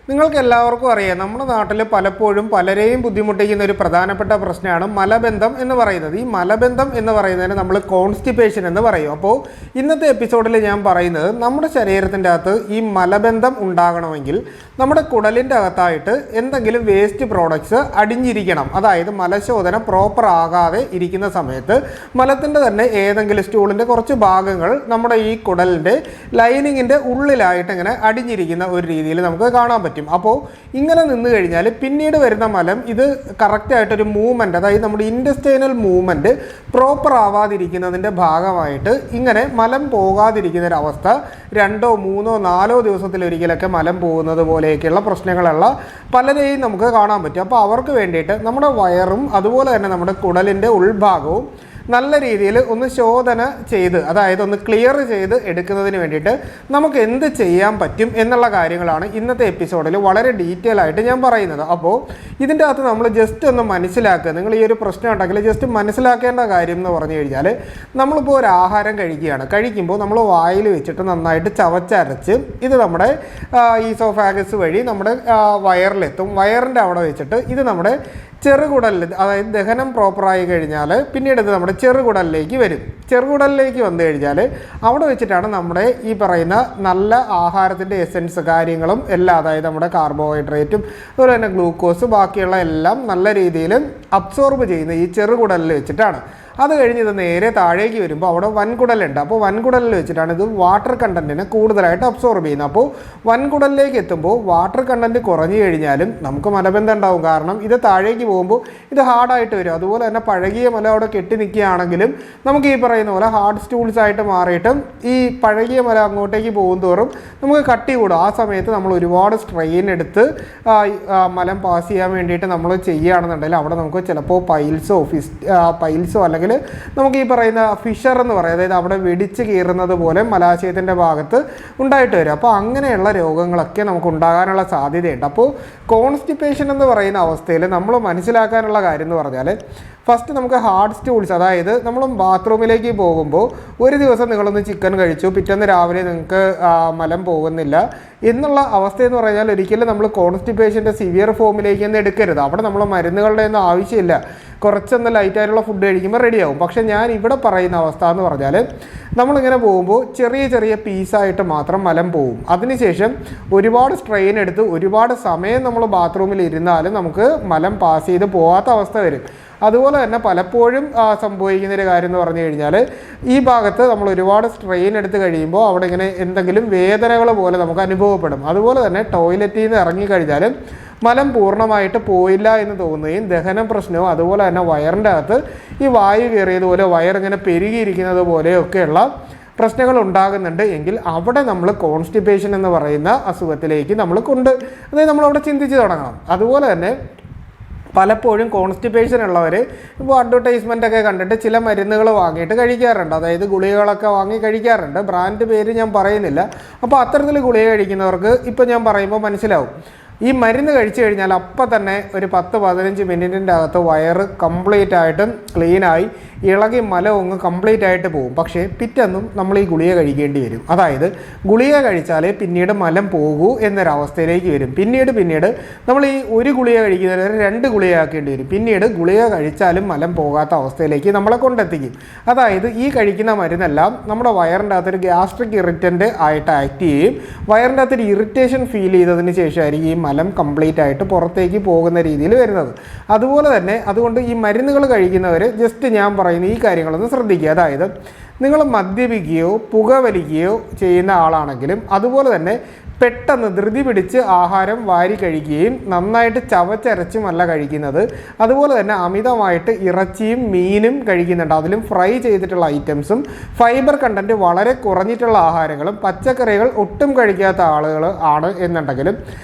നിങ്ങൾക്ക് എല്ലാവർക്കും അറിയാം, നമ്മുടെ നാട്ടിൽ പലപ്പോഴും പലരെയും ബുദ്ധിമുട്ടിക്കുന്ന ഒരു പ്രധാനപ്പെട്ട പ്രശ്നമാണ് മലബന്ധം എന്ന് പറയുന്നത്. ഈ മലബന്ധം എന്ന് പറയുന്നതിന് നമ്മൾ കോൺസ്റ്റിപ്പേഷൻ എന്ന് പറയും. അപ്പോൾ ഇന്നത്തെ എപ്പിസോഡിൽ ഞാൻ പറയുന്നത്, നമ്മുടെ ശരീരത്തിൻ്റെ അകത്ത് ഈ മലബന്ധം ഉണ്ടാകണമെങ്കിൽ നമ്മുടെ കുടലിൻ്റെ അകത്തായിട്ട് എന്തെങ്കിലും വേസ്റ്റ് പ്രോഡക്ട്സ് അടിഞ്ഞിരിക്കണം. അതായത് മലശോധന പ്രോപ്പർ ആകാതെ ഇരിക്കുന്ന സമയത്ത് മലത്തിൻ്റെ തന്നെ ഏതെങ്കിലും സ്റ്റൂളിൻ്റെ കുറച്ച് ഭാഗങ്ങൾ നമ്മുടെ ഈ കുടലിൻ്റെ ലൈനിങ്ങിൻ്റെ ഉള്ളിലായിട്ട് ഇങ്ങനെ അടിഞ്ഞിരിക്കുന്ന ഒരു രീതിയിൽ നമുക്ക് കാണാൻ പറ്റും. അപ്പോൾ ഇങ്ങനെ നിന്ന് കഴിഞ്ഞാൽ പിന്നീട് വരുന്ന മലം ഇത് കറക്റ്റായിട്ടൊരു മൂവ്മെൻറ്റ്, അതായത് നമ്മുടെ ഇൻറ്റസ്റ്റൈനൽ മൂവ്മെൻറ്റ് പ്രോപ്പർ ആവാതിരിക്കുന്നതിൻ്റെ ഭാഗമായിട്ട് ഇങ്ങനെ മലം പോകാതിരിക്കുന്ന ഒരു അവസ്ഥ 2, 3, 4 ദിവസത്തിലൊരിക്കലൊക്കെ മലം പോകുന്നത് പോലെയൊക്കെയുള്ള പ്രശ്നങ്ങളുള്ള പലരെയും നമുക്ക് കാണാൻ പറ്റും. അപ്പോൾ അവർക്ക് വേണ്ടിയിട്ട് നമ്മുടെ വയറും അതുപോലെ തന്നെ നമ്മുടെ കുടലിൻ്റെ ഉൾഭാഗവും നല്ല രീതിയിൽ ഒന്ന് ശോധന ചെയ്ത്, അതായത് ഒന്ന് ക്ലിയർ ചെയ്ത് എടുക്കുന്നതിന് വേണ്ടിയിട്ട് നമുക്ക് എന്ത് ചെയ്യാൻ പറ്റും എന്നുള്ള കാര്യങ്ങളാണ് ഇന്നത്തെ എപ്പിസോഡിൽ വളരെ ഡീറ്റെയിൽ ആയിട്ട് ഞാൻ പറയുന്നത്. അപ്പോൾ ഇതിൻ്റെ അകത്ത് നമ്മൾ ജസ്റ്റ് ഒന്ന് മനസ്സിലാക്കുക, നിങ്ങൾ ഈ ഒരു പ്രശ്നം ഉണ്ടെങ്കിൽ ജസ്റ്റ് മനസ്സിലാക്കേണ്ട കാര്യം എന്ന് പറഞ്ഞു കഴിഞ്ഞാൽ, നമ്മളിപ്പോൾ ഒരു ആഹാരം കഴിക്കുമ്പോൾ നമ്മൾ വായിൽ വെച്ചിട്ട് നന്നായിട്ട് ചവച്ചരച്ച് ഇത് നമ്മുടെ ഈസോഫാഗസ് വഴി നമ്മുടെ വയറിലെത്തും. വയറിൻ്റെ അവിടെ വെച്ചിട്ട് ഇത് നമ്മുടെ ചെറുകുടലിൽ, അതായത് ദഹനം പ്രോപ്പറായി കഴിഞ്ഞാൽ പിന്നീട് ഇത് നമ്മുടെ ചെറുകുടലിലേക്ക് വരും. ചെറുകുടലിലേക്ക് വന്നു കഴിഞ്ഞാൽ അവിടെ വെച്ചിട്ടാണ് നമ്മുടെ ഈ പറയുന്ന നല്ല ആഹാരത്തിൻ്റെ എസൻസ് കാര്യങ്ങളും എല്ലാം, അതായത് നമ്മുടെ കാർബോഹൈഡ്രേറ്റും അതുപോലെ തന്നെ ഗ്ലൂക്കോസ് ബാക്കിയുള്ള എല്ലാം നല്ല രീതിയിൽ അബ്സോർബ് ചെയ്യുന്ന ഈ ചെറുകുടലിൽ വെച്ചിട്ടാണ്. അത് കഴിഞ്ഞ് ഇത് നേരെ താഴേക്ക് വരുമ്പോൾ അവിടെ വൻകുടലുണ്ട്. അപ്പോൾ വൻകുടലിൽ വെച്ചിട്ടാണ് ഇത് വാട്ടർ കണ്ടൻറ്റിനെ കൂടുതലായിട്ട് അബ്സോർബ് ചെയ്യുന്നത്. അപ്പോൾ വൻകുടലിലേക്ക് എത്തുമ്പോൾ വാട്ടർ കണ്ടൻറ്റ് കുറഞ്ഞു കഴിഞ്ഞാലും നമുക്ക് മലബന്ധം ഉണ്ടാവും. കാരണം ഇത് താഴേക്ക് പോകുമ്പോൾ ഇത് ഹാർഡായിട്ട് വരും. അതുപോലെ തന്നെ പഴകിയ മല അവിടെ കെട്ടി നിൽക്കുകയാണെങ്കിലും നമുക്ക് ഈ പറയുന്ന പോലെ ഹാർഡ് സ്റ്റൂൾസ് ആയിട്ട് മാറിയിട്ടും ഈ പഴകിയ മല അങ്ങോട്ടേക്ക് പോകും തോറും നമുക്ക് കട്ടി കൂടും. ആ സമയത്ത് നമ്മൾ ഒരുപാട് സ്ട്രെയിൻ എടുത്ത് മലം പാസ് ചെയ്യാൻ വേണ്ടിയിട്ട് നമ്മൾ ചെയ്യുകയാണെന്നുണ്ടെങ്കിൽ അവിടെ നമുക്ക് ചിലപ്പോൾ പൈൽസോ അല്ലെങ്കിൽ നമുക്ക് ഈ പറയുന്ന ഫിഷർ എന്ന് പറയും, അതായത് അവിടെ വെടിച്ച് കീറുന്നത് പോലെ മലാശയത്തിൻ്റെ ഭാഗത്ത് ഉണ്ടായിട്ട് വരും. അപ്പോൾ അങ്ങനെയുള്ള രോഗങ്ങളൊക്കെ നമുക്ക് ഉണ്ടാകാനുള്ള സാധ്യതയുണ്ട്. അപ്പോൾ കോൺസ്റ്റിപ്പേഷൻ എന്ന് പറയുന്ന അവസ്ഥയിൽ നമ്മൾ മനസ്സിലാക്കാനുള്ള കാര്യം എന്ന് പറഞ്ഞാൽ, ഫസ്റ്റ് നമുക്ക് ഹാർഡ് സ്റ്റൂൾസ്, അതായത് നമ്മൾ ബാത്റൂമിലേക്ക് പോകുമ്പോൾ ഒരു ദിവസം നിങ്ങളൊന്ന് ചിക്കൻ കഴിച്ചു, പിറ്റേന്ന് രാവിലെ നിങ്ങൾക്ക് മലം പോകുന്നില്ല എന്നുള്ള അവസ്ഥയെന്ന് പറഞ്ഞാൽ ഒരിക്കലും നമ്മൾ കോൺസ്റ്റിപ്പേഷൻ്റെ സിവിയർ ഫോമിലേക്ക് ഒന്നും എടുക്കരുത്. അവിടെ നമ്മൾ മരുന്നുകളുടെ ഒന്നും ആവശ്യമില്ല. കുറച്ചൊന്ന് ലൈറ്റായിട്ടുള്ള ഫുഡ് കഴിക്കുമ്പോൾ റെഡിയാവും. പക്ഷേ ഞാൻ ഇവിടെ പറയുന്ന അവസ്ഥ എന്ന് പറഞ്ഞാൽ, നമ്മളിങ്ങനെ പോകുമ്പോൾ ചെറിയ ചെറിയ പീസായിട്ട് മാത്രം മലം പോകും. അതിനുശേഷം ഒരുപാട് സ്ട്രെയിൻ എടുത്ത് ഒരുപാട് സമയം നമ്മൾ ബാത്റൂമിൽ ഇരുന്നാലും നമുക്ക് മലം പാസ് ചെയ്ത് പോകാത്ത അവസ്ഥ വരും. അതുപോലെ തന്നെ പലപ്പോഴും സംഭവിക്കുന്നൊരു കാര്യം എന്ന് പറഞ്ഞു കഴിഞ്ഞാൽ, ഈ ഭാഗത്ത് നമ്മൾ ഒരുപാട് സ്ട്രെയിൻ എടുത്ത് കഴിയുമ്പോൾ അവിടെ ഇങ്ങനെ എന്തെങ്കിലും വേദനകൾ പോലെ നമുക്ക് അനുഭവപ്പെടും. അതുപോലെ തന്നെ ടോയ്ലറ്റിൽ നിന്ന് ഇറങ്ങിക്കഴിഞ്ഞാലും മലം പൂർണ്ണമായിട്ട് പോയില്ല എന്ന് തോന്നുകയും ദഹനം പ്രശ്നവും അതുപോലെ തന്നെ വയറിൻ്റെ അകത്ത് ഈ വായു കയറിയതുപോലെ വയറിങ്ങനെ പെരുകിയിരിക്കുന്നത് പോലെയൊക്കെയുള്ള പ്രശ്നങ്ങൾ ഉണ്ടാകുന്നുണ്ട്. എങ്കിൽ അവിടെ നമ്മൾ കോൺസ്റ്റിപ്പേഷൻ എന്ന് പറയുന്ന അസുഖത്തിലേക്ക് അതായത് നമ്മളവിടെ ചിന്തിച്ച് തുടങ്ങണം. അതുപോലെ തന്നെ പലപ്പോഴും കോൺസ്റ്റിപ്പേഷൻ ഉള്ളവർ ഇപ്പോൾ അഡ്വർടൈസ്മെൻറ്റൊക്കെ കണ്ടിട്ട് ചില മരുന്നുകൾ വാങ്ങിയിട്ട് കഴിക്കാറുണ്ട്. അതായത് ഗുളികകളൊക്കെ വാങ്ങി കഴിക്കാറുണ്ട്. ബ്രാൻഡ് പേര് ഞാൻ പറയുന്നില്ല. അപ്പോൾ അത്തരത്തിൽ ഗുളിക കഴിക്കുന്നവർക്ക് ഇപ്പോൾ ഞാൻ പറയുമ്പോൾ മനസ്സിലാവും, ഈ മരുന്ന് കഴിച്ചു കഴിഞ്ഞാൽ അപ്പം തന്നെ ഒരു 10-15 മിനിറ്റിൻ്റെ അകത്ത് വയറ് കംപ്ലീറ്റ് ആയിട്ടും ക്ലീനായി ഇളകി മലമൊങ്ങ് കംപ്ലീറ്റ് ആയിട്ട് പോകും. പക്ഷേ പിറ്റെന്നും നമ്മൾ ഈ ഗുളിക കഴിക്കേണ്ടി വരും. അതായത് ഗുളിക കഴിച്ചാലേ പിന്നീട് മലം പോകൂ എന്നൊരവസ്ഥയിലേക്ക് വരും. പിന്നീട് നമ്മൾ ഈ ഒരു ഗുളിക കഴിക്കുന്നതിന് 2 ഗുളിക ആക്കേണ്ടി വരും. പിന്നീട് ഗുളിക കഴിച്ചാലും മലം പോകാത്ത അവസ്ഥയിലേക്ക് നമ്മളെ കൊണ്ടെത്തിക്കും. അതായത് ഈ കഴിക്കുന്ന മരുന്നെല്ലാം നമ്മുടെ വയറിൻ്റെ അകത്തൊരു ഗ്യാസ്ട്രിക് ഇറിറ്റൻ്റ് ആയിട്ട് ആക്ട് ചെയ്യും. വയറിൻ്റെ അകത്തൊരു ഇറിറ്റേഷൻ ഫീൽ ചെയ്തതിന് ശേഷമായിരിക്കും ഈ മലം കംപ്ലീറ്റ് ആയിട്ട് പുറത്തേക്ക് പോകുന്ന രീതിയിൽ വരുന്നത്. അതുപോലെ തന്നെ അതുകൊണ്ട് ഈ മരുന്നുകൾ കഴിക്കുന്നവർ ജസ്റ്റ് ഞാൻ പറയുന്ന ഈ കാര്യങ്ങളൊന്ന് ശ്രദ്ധിക്കുക. അതായത് നിങ്ങൾ മദ്യപിക്കുകയോ പുകവലിക്കുകയോ ചെയ്യുന്ന ആളാണെങ്കിലും അതുപോലെ തന്നെ പെട്ടെന്ന് ധൃതി പിടിച്ച് ആഹാരം വാരി കഴിക്കുകയും നന്നായിട്ട് ചവച്ചരച്ചുമല്ല കഴിക്കുന്നത്. അതുപോലെ തന്നെ അമിതമായിട്ട് ഇറച്ചിയും മീനും കഴിക്കുന്നുണ്ട്, അതിലും ഫ്രൈ ചെയ്തിട്ടുള്ള ഐറ്റംസും ഫൈബർ കണ്ടൻറ്റ് വളരെ കുറഞ്ഞിട്ടുള്ള ആഹാരങ്ങളും പച്ചക്കറികൾ ഒട്ടും കഴിക്കാത്ത ആളുകൾ ആണ് എന്നുണ്ടെങ്കിലും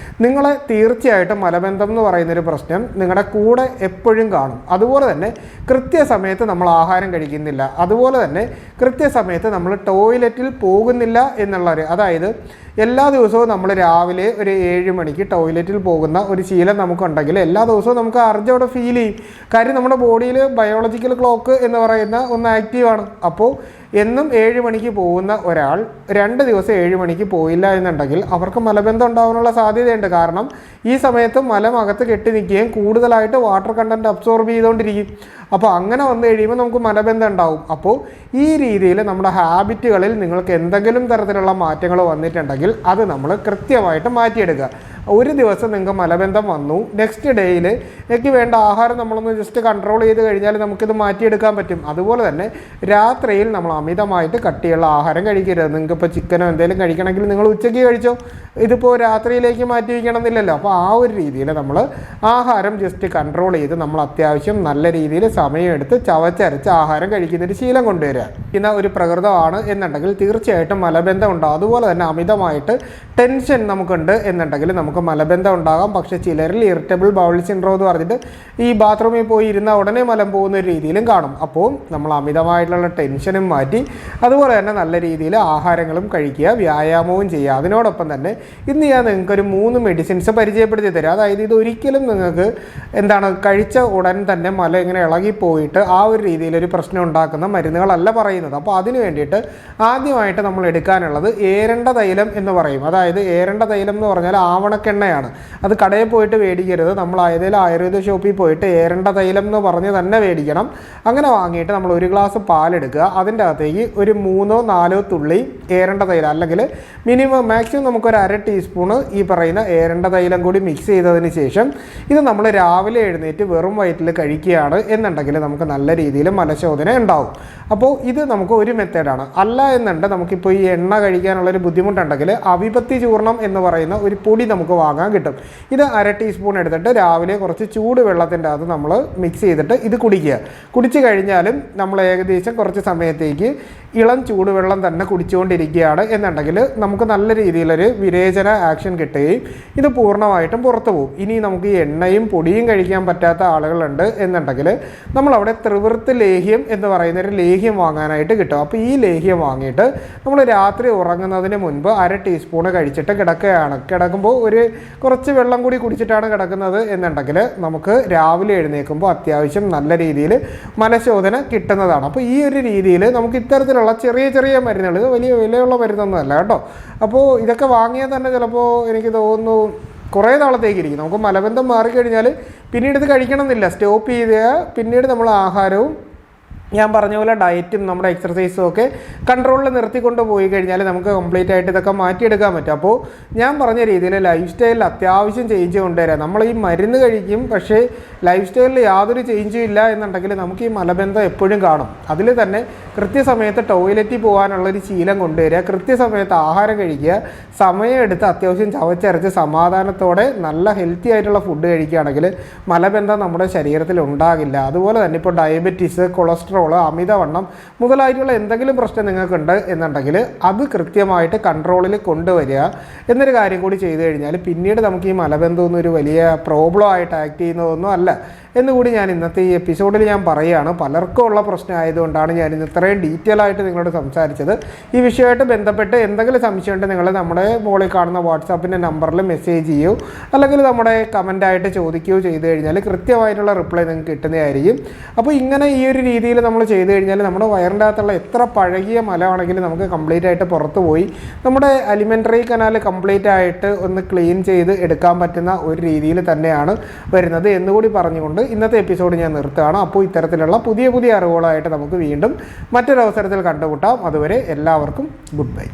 നിങ്ങളെ തീർച്ചയായിട്ടും മലബന്ധം എന്ന് പറയുന്നൊരു പ്രശ്നം നിങ്ങളുടെ കൂടെ എപ്പോഴും കാണും. അതുപോലെ തന്നെ കൃത്യസമയത്ത് നമ്മൾ ആഹാരം കഴിക്കുന്നില്ല, അതുപോലെ തന്നെ കൃത്യസമയത്ത് നമ്മൾ ടോയ്ലറ്റിൽ പോകുന്നില്ല എന്നുള്ളൊരു, അതായത് എല്ലാ ദിവസവും നമ്മൾ രാവിലെ ഒരു 7 മണിക്ക് ടോയ്ലറ്റിൽ പോകുന്ന ഒരു ശീലം നമുക്കുണ്ടെങ്കിൽ എല്ലാ ദിവസവും നമുക്ക് അർജോടെ ഫീൽ ചെയ്യും. കാര്യം നമ്മുടെ ബോഡിയിൽ ബയോളജിക്കൽ ക്ലോക്ക് എന്ന് പറയുന്ന ഒന്ന് ആക്റ്റീവാണ്. അപ്പോൾ എന്നും 7 മണിക്ക് പോകുന്ന ഒരാൾ 2 ദിവസം 7 മണിക്ക് പോയില്ല എന്നുണ്ടെങ്കിൽ അവർക്ക് മലബന്ധം ഉണ്ടാകാനുള്ള സാധ്യതയുണ്ട്. കാരണം ഈ സമയത്ത് മലം അകത്ത് കെട്ടി നിൽക്കുകയും കൂടുതലായിട്ട് വാട്ടർ കണ്ടൻറ്റ് അബ്സോർബ് ചെയ്തുകൊണ്ടിരിക്കും. അപ്പോൾ അങ്ങനെ വന്നു കഴിയുമ്പോൾ നമുക്ക് മലബന്ധം ഉണ്ടാവും. അപ്പോൾ ഈ രീതിയിൽ നമ്മുടെ ഹാബിറ്റുകളിൽ നിങ്ങൾക്ക് എന്തെങ്കിലും തരത്തിലുള്ള മാറ്റങ്ങൾ വന്നിട്ടുണ്ടെങ്കിൽ അത് നമ്മൾ കൃത്യമായിട്ട് മാറ്റിയെടുക്കുക. ഒരു ദിവസം നിങ്ങൾക്ക് മലബന്ധം വന്നു, നെക്സ്റ്റ് ഡേയിൽ എനിക്ക് വേണ്ട ആഹാരം നമ്മളൊന്ന് ജസ്റ്റ് കൺട്രോൾ ചെയ്ത് കഴിഞ്ഞാൽ നമുക്കിത് മാറ്റിയെടുക്കാൻ പറ്റും. അതുപോലെ തന്നെ രാത്രിയിൽ നമ്മൾ അമിതമായിട്ട് കട്ടിയുള്ള ആഹാരം കഴിക്കരുത്. നിങ്ങൾക്കിപ്പോൾ ചിക്കനോ എന്തെങ്കിലും കഴിക്കണമെങ്കിൽ നിങ്ങൾ ഉച്ചയ്ക്ക് കഴിച്ചോ, ഇതിപ്പോൾ രാത്രിയിലേക്ക് മാറ്റി വയ്ക്കണം എന്നില്ലല്ലോ. അപ്പോൾ ആ ഒരു രീതിയിൽ നമ്മൾ ആഹാരം ജസ്റ്റ് കൺട്രോൾ ചെയ്ത് നമ്മൾ അത്യാവശ്യം നല്ല രീതിയിൽ സമയമെടുത്ത് ചവച്ചരച്ച് ആഹാരം കഴിക്കുന്നൊരു ശീലം കൊണ്ടുവരിക. ഇന്ന ഒരു പ്രകൃതമാണ് എന്നുണ്ടെങ്കിൽ തീർച്ചയായിട്ടും മലബന്ധം ഉണ്ടാകും. അതുപോലെ തന്നെ അമിതമായിട്ട് ടെൻഷൻ നമുക്കുണ്ട് എന്നുണ്ടെങ്കിൽ നമുക്ക് മലബന്ധം ഉണ്ടാകാം. പക്ഷേ ചിലരിൽ ഇറിറ്റബിൾ ബൗൾ സിൻഡ്രോം എന്ന് പറഞ്ഞിട്ട് ഈ ബാത്റൂമിൽ പോയി ഇരുന്നാൽ ഉടനെ മലം പോകുന്ന ഒരു രീതിയിലും കാണും. അപ്പോൾ നമ്മൾ അമിതമായിട്ടുള്ള ടെൻഷനും മാറ്റി അതുപോലെ തന്നെ നല്ല രീതിയിൽ ആഹാരങ്ങളും കഴിക്കുക, വ്യായാമവും ചെയ്യുക. അതിനോടൊപ്പം തന്നെ ഇന്ന് ഞാൻ നിങ്ങൾക്കൊരു 3 മെഡിസിൻസ് പരിചയപ്പെടുത്തി തരാം. അതായത് ഇത് ഒരിക്കലും നിങ്ങൾക്ക് കഴിച്ച ഉടൻ തന്നെ മല ഇങ്ങനെ ഇളകിപ്പോയിട്ട് ആ ഒരു രീതിയിലൊരു പ്രശ്നം ഉണ്ടാക്കുന്ന മരുന്നുകളല്ല പറയുന്നത്. അപ്പോൾ അതിന് വേണ്ടിയിട്ട് ആദ്യമായിട്ട് നമ്മൾ എടുക്കാനുള്ളത് ഏരണ്ട തൈലം എന്ന് പറയും. അതായത് ഏരണ്ട തൈലം എന്ന് പറഞ്ഞാൽ ആവണക്കെണ്ണയാണ്. അത് കടയിൽ പോയിട്ട് മേടിക്കരുത്. നമ്മൾ ഏതെങ്കിലും ആയുർവേദ ഷോപ്പിൽ പോയിട്ട് ഏരണ്ട തൈലം എന്ന് പറഞ്ഞ് തന്നെ മേടിക്കണം. അങ്ങനെ വാങ്ങിയിട്ട് നമ്മൾ 1 ഗ്ലാസ് പാലെടുക്കുക. അതിൻ്റെ അകത്തേക്ക് ഒരു 3-4 തുള്ളി ഏരണ്ട തൈലം, അല്ലെങ്കിൽ മാക്സിമം നമുക്കൊരു 1/2 ടീസ്പൂണ് ഈ പറയുന്ന ഏരണ്ട തൈലം കൂടി മിക്സ് ചെയ്തതിന് ശേഷം ഇത് നമ്മൾ രാവിലെ എഴുന്നേറ്റ് വെറും വയറ്റിൽ കഴിക്കുകയാണ് എന്നുണ്ടെങ്കിൽ നമുക്ക് നല്ല രീതിയിൽ മലശോധന ഉണ്ടാവും. അപ്പോൾ ഇത് നമുക്ക് ഒരു മെത്തേഡാണ്. അല്ല എന്നുണ്ട് നമുക്കിപ്പോൾ ഈ എണ്ണ കഴിക്കാനുള്ളൊരു ബുദ്ധിമുട്ടുണ്ടെങ്കിൽ അവിപത്തി ചൂർണം എന്ന് പറയുന്ന ഒരു പൊടി നമുക്ക് വാങ്ങാൻ കിട്ടും. ഇത് 1/2 ടീസ്പൂൺ എടുത്തിട്ട് രാവിലെ കുറച്ച് ചൂട് വെള്ളത്തിൻ്റെ അകത്ത് നമ്മൾ മിക്സ് ചെയ്തിട്ട് ഇത് കുടിക്കുക. കുടിച്ചു കഴിഞ്ഞാലും നമ്മൾ ഏകദേശം കുറച്ച് സമയത്തേക്ക് ഇളം ചൂടുവെള്ളം തന്നെ കുടിച്ചുകൊണ്ടിരിക്കുകയാണ് എന്നുണ്ടെങ്കിൽ നമുക്ക് നല്ല രീതിയിലൊരു വിരേചന ആക്ഷൻ കിട്ടുകയും ഇത് പൂർണ്ണമായിട്ടും പുറത്തു പോകും. ഇനി നമുക്ക് ഈ എണ്ണയും പൊടിയും കഴിക്കാൻ പറ്റാത്ത ആളുകളുണ്ട് എന്നുണ്ടെങ്കിൽ നമ്മളവിടെ ത്രിവൃത്ത് ലേഹ്യം എന്ന് പറയുന്നൊരു ലേഹ്യം വാങ്ങാനായിട്ട് കിട്ടും. അപ്പോൾ ഈ ലേഹ്യം വാങ്ങിയിട്ട് നമ്മൾ രാത്രി ഉറങ്ങുന്നതിന് മുൻപ് 1/2 ടീസ്പൂണ് കഴിച്ചിട്ട് കിടക്കുകയാണ്. കിടക്കുമ്പോൾ കുറച്ച് വെള്ളം കൂടി കുടിച്ചിട്ടാണ് കിടക്കുന്നത് എന്നുണ്ടെങ്കിൽ നമുക്ക് രാവിലെ എഴുന്നേൽക്കുമ്പോൾ അത്യാവശ്യം നല്ല രീതിയിൽ മലശോധന കിട്ടുന്നതാണ്. അപ്പോൾ ഈ ഒരു രീതിയിൽ നമുക്ക് ഇത്തരത്തിലുള്ള ചെറിയ ചെറിയ മരുന്നുകൾ, ഇത് വലിയ വിലയുള്ള മരുന്നൊന്നുമല്ല കേട്ടോ. അപ്പോൾ ഇതൊക്കെ വാങ്ങിയാൽ തന്നെ ചിലപ്പോൾ എനിക്ക് തോന്നുന്നു കുറേ നാളത്തേക്ക് ഇരിക്കും. നമുക്ക് മലബന്ധം മാറിക്കഴിഞ്ഞാൽ പിന്നീട് ഇത് കഴിക്കണം എന്നില്ല, സ്റ്റോപ്പ് ചെയ്ത് പിന്നീട് നമ്മൾ ആഹാരവും ഞാൻ പറഞ്ഞ പോലെ ഡയറ്റും നമ്മുടെ എക്സർസൈസും ഒക്കെ കൺട്രോളിൽ നിർത്തിക്കൊണ്ട് പോയി കഴിഞ്ഞാൽ നമുക്ക് കംപ്ലീറ്റ് ആയിട്ട് ഇതൊക്കെ മാറ്റിയെടുക്കാൻ പറ്റും. അപ്പോൾ ഞാൻ പറഞ്ഞ രീതിയിൽ ലൈഫ് സ്റ്റൈലിൽ അത്യാവശ്യം ചേഞ്ച് കൊണ്ടുവരാം. നമ്മൾ ഈ മരുന്ന് കഴിക്കും, പക്ഷേ ലൈഫ് സ്റ്റൈലിൽ യാതൊരു ചേഞ്ചും ഇല്ല എന്നുണ്ടെങ്കിൽ നമുക്ക് ഈ മലബന്ധം എപ്പോഴും കാണും. അതിൽ തന്നെ കൃത്യസമയത്ത് ടോയ്ലറ്റിൽ പോകാനുള്ളൊരു ശീലം കൊണ്ടുവരിക, കൃത്യസമയത്ത് ആഹാരം കഴിക്കുക, സമയമെടുത്ത് അത്യാവശ്യം ചവച്ചരച്ച് സമാധാനത്തോടെ നല്ല ഹെൽത്തി ആയിട്ടുള്ള ഫുഡ് കഴിക്കുകയാണെങ്കിൽ മലബന്ധം നമ്മുടെ ശരീരത്തിൽ ഉണ്ടാകില്ല. അതുപോലെ തന്നെ ഇപ്പോൾ ഡയബറ്റീസ്, കൊളസ്ട്രോൾ, അമിതവണ്ണം മുതലായിട്ടുള്ള എന്തെങ്കിലും പ്രശ്നം നിങ്ങൾക്കുണ്ട് എന്നുണ്ടെങ്കിൽ അത് കൃത്യമായിട്ട് കൺട്രോളിൽ കൊണ്ടുവരിക എന്നൊരു കാര്യം കൂടി ചെയ്തു കഴിഞ്ഞാൽ പിന്നീട് നമുക്ക് ഈ മലബന്ധമൊന്നും ഒരു വലിയ പ്രോബ്ലം ആയിട്ട് ആക്ട് ചെയ്യുന്നതൊന്നും അല്ല എന്നുകൂടി ഞാൻ ഇന്നത്തെ ഈ എപ്പിസോഡിൽ ഞാൻ പറയുകയാണ്. പലർക്കും ഉള്ള പ്രശ്നമായതുകൊണ്ടാണ് ഞാൻ ഇന്ന് ഇത്രയും ഡീറ്റെയിൽ ആയിട്ട് നിങ്ങളോട് സംസാരിച്ചത്. ഈ വിഷയമായിട്ട് ബന്ധപ്പെട്ട് എന്തെങ്കിലും സംശയമുണ്ട് നിങ്ങൾ നമ്മുടെ മുകളിൽ കാണുന്ന വാട്സാപ്പിൻ്റെ നമ്പറിൽ മെസ്സേജ് ചെയ്യൂ, അല്ലെങ്കിൽ നമ്മുടെ കമൻ്റായിട്ട് ചോദിക്കുകയോ ചെയ്തു കഴിഞ്ഞാൽ കൃത്യമായിട്ടുള്ള റിപ്ലൈ നിങ്ങൾക്ക് കിട്ടുന്നതായിരിക്കും. അപ്പോൾ ഇങ്ങനെ ഈ ഒരു രീതിയിൽ നമ്മൾ ചെയ്തു കഴിഞ്ഞാൽ നമ്മുടെ വയറിൻ്റെ അകത്തുള്ള എത്ര പഴകിയ മലമാണെങ്കിലും നമുക്ക് കംപ്ലീറ്റ് ആയിട്ട് പുറത്ത് പോയി നമ്മുടെ അലിമെൻ്ററി കനാൽ കംപ്ലീറ്റ് ആയിട്ട് ഒന്ന് ക്ലീൻ ചെയ്ത് എടുക്കാൻ പറ്റുന്ന ഒരു രീതിയിൽ തന്നെയാണ് വരുന്നത് എന്നുകൂടി പറഞ്ഞുകൊണ്ട് ഇന്നത്തെ എപ്പിസോഡ് ഞാൻ നിർത്തുകയാണ്. അപ്പോൾ ഇത്തരത്തിലുള്ള പുതിയ പുതിയ അറിവുകളായിട്ട് നമുക്ക് വീണ്ടും മറ്റൊരവസരത്തിൽ കണ്ടുമുട്ടാം. അതുവരെ എല്ലാവർക്കും ഗുഡ് ബൈ.